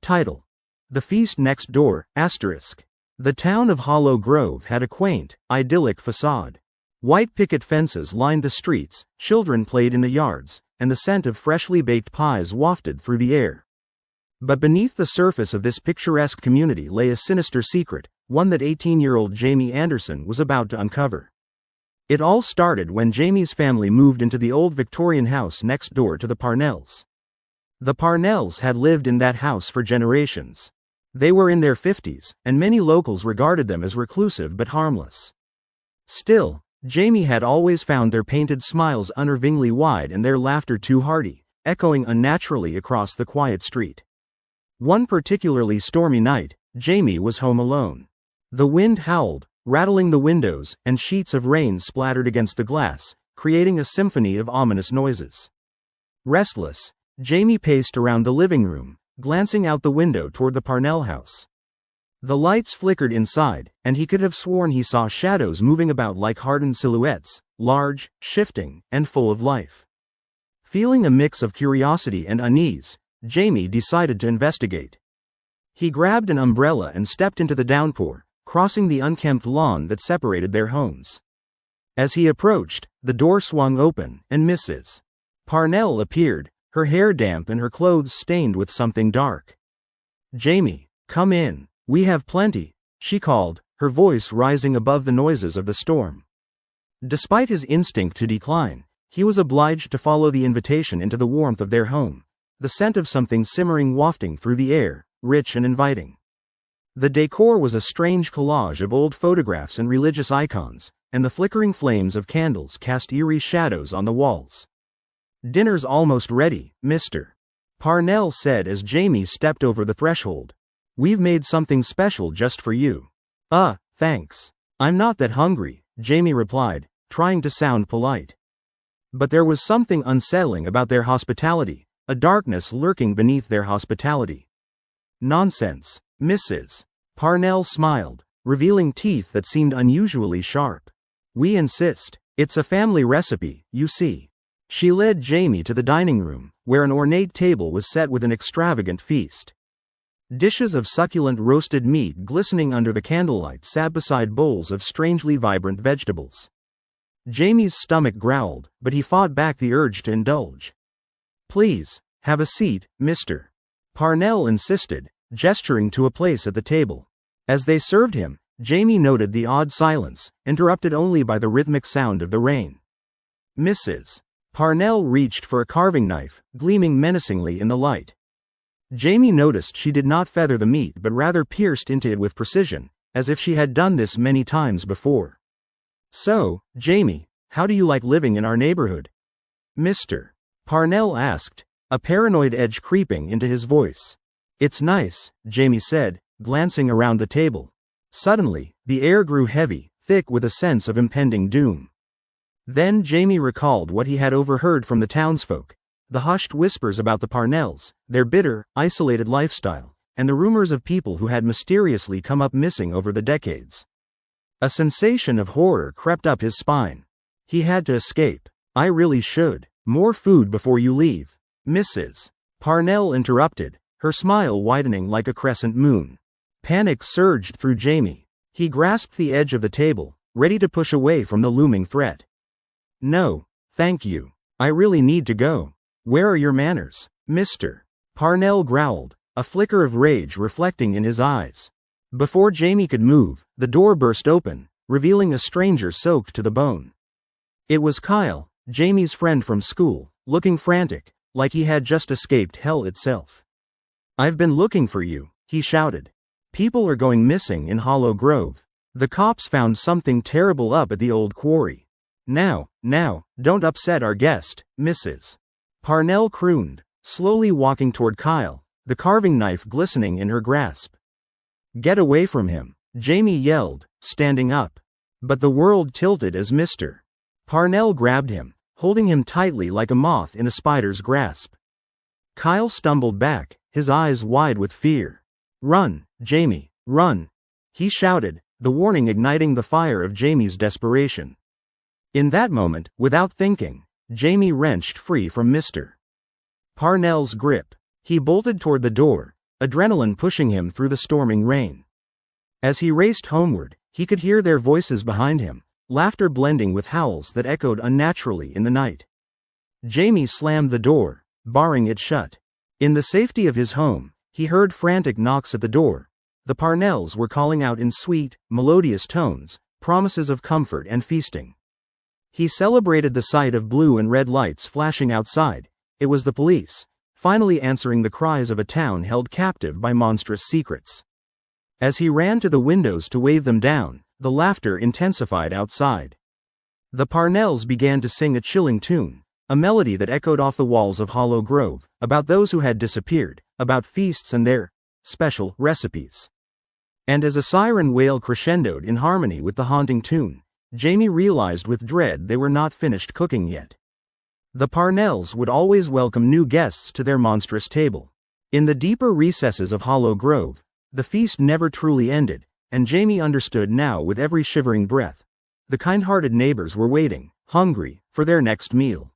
Title: The Feast Next Door, ***. The town of Hollow Grove had a quaint, idyllic facade. White picket fences lined the streets, children played in the yards, and the scent of freshly baked pies wafted through the air. But beneath the surface of this picturesque community lay a sinister secret, one that 18-year-old Jamie Anderson was about to uncover. It all started when Jamie's family moved into the old Victorian house next door to the Parnells. The Parnells had lived in that house for generations. They were in their 50s, and many locals regarded them as reclusive but harmless. Still, Jamie had always found their painted smiles unnervingly wide and their laughter too hearty, echoing unnaturally across the quiet street. One particularly stormy night, Jamie was home alone. The wind howled, rattling the windows, and sheets of rain splattered against the glass, creating a symphony of ominous noises. Restless, Jamie paced around the living room, glancing out the window toward the Parnell house. The lights flickered inside, and he could have sworn he saw shadows moving about like hardened silhouettes, large, shifting, and full of life. Feeling a mix of curiosity and unease, Jamie decided to investigate. He grabbed an umbrella and stepped into the downpour, crossing the unkempt lawn that separated their homes. As he approached, the door swung open, and Mrs. Parnell appeared, her hair damp and her clothes stained with something dark. "Jamie, come in. We have plenty," she called, her voice rising above the noises of the storm. Despite his instinct to decline, he was obliged to follow the invitation into the warmth of their home, the scent of something simmering wafting through the air, rich and inviting. The decor was a strange collage of old photographs and religious icons, and the flickering flames of candles cast eerie shadows on the walls. "Dinner's almost ready, Mr. Parnell said as Jamie stepped over the threshold. "We've made something special just for you." Thanks. I'm not that hungry," Jamie replied, trying to sound polite. But there was something unsettling about their hospitality, a darkness lurking beneath their hospitality. "Nonsense." Mrs. Parnell smiled, revealing teeth that seemed unusually sharp. "We insist. It's a family recipe, you see." She led Jamie to the dining room, where an ornate table was set with an extravagant feast. Dishes of succulent roasted meat glistening under the candlelight sat beside bowls of strangely vibrant vegetables. Jamie's stomach growled, but he fought back the urge to indulge. "Please, have a seat, Mr. Parnell insisted, gesturing to a place at the table. As they served him, Jamie noted the odd silence, interrupted only by the rhythmic sound of the rain. Mrs. Parnell reached for a carving knife, gleaming menacingly in the light. Jamie noticed she did not feather the meat but rather pierced into it with precision, as if she had done this many times before. "So, Jamie, how do you like living in our neighborhood?" Mr. Parnell asked, a paranoid edge creeping into his voice. "It's nice," Jamie said, glancing around the table. Suddenly, the air grew heavy, thick with a sense of impending doom. Then Jamie recalled what he had overheard from the townsfolk, the hushed whispers about the Parnells, their bitter, isolated lifestyle, and the rumors of people who had mysteriously come up missing over the decades. A sensation of horror crept up his spine. He had to escape. "I really should. More food before you leave," Mrs. Parnell interrupted, her smile widening like a crescent moon. Panic surged through Jamie. He grasped the edge of the table, ready to push away from the looming threat. "No, thank you. I really need to go." "Where are your manners?" Mr. Parnell growled, a flicker of rage reflecting in his eyes. Before Jamie could move, the door burst open, revealing a stranger soaked to the bone. It was Kyle, Jamie's friend from school, looking frantic, like he had just escaped hell itself. "I've been looking for you," he shouted. "People are going missing in Hollow Grove. The cops found something terrible up at the old quarry." Now, don't upset our guest," Mrs. Parnell crooned, slowly walking toward Kyle, the carving knife glistening in her grasp. "Get away from him," Jamie yelled, standing up. But the world tilted as Mr. Parnell grabbed him, holding him tightly like a moth in a spider's grasp. Kyle stumbled back, his eyes wide with fear. "Run, Jamie, run," he shouted, the warning igniting the fire of Jamie's desperation. In that moment, without thinking, Jamie wrenched free from Mr. Parnell's grip. He bolted toward the door, adrenaline pushing him through the storming rain. As he raced homeward, he could hear their voices behind him, laughter blending with howls that echoed unnaturally in the night. Jamie slammed the door, barring it shut. In the safety of his home, he heard frantic knocks at the door. The Parnells were calling out in sweet, melodious tones, promises of comfort and feasting. He celebrated the sight of blue and red lights flashing outside. It was the police, finally answering the cries of a town held captive by monstrous secrets. As he ran to the windows to wave them down, the laughter intensified outside. The Parnells began to sing a chilling tune, a melody that echoed off the walls of Hollow Grove, about those who had disappeared, about feasts and their special recipes. And as a siren wail crescendoed in harmony with the haunting tune, Jamie realized with dread they were not finished cooking yet. The Parnells would always welcome new guests to their monstrous table. In the deeper recesses of Hollow Grove, the feast never truly ended, and Jamie understood now with every shivering breath. The kind-hearted neighbors were waiting, hungry, for their next meal.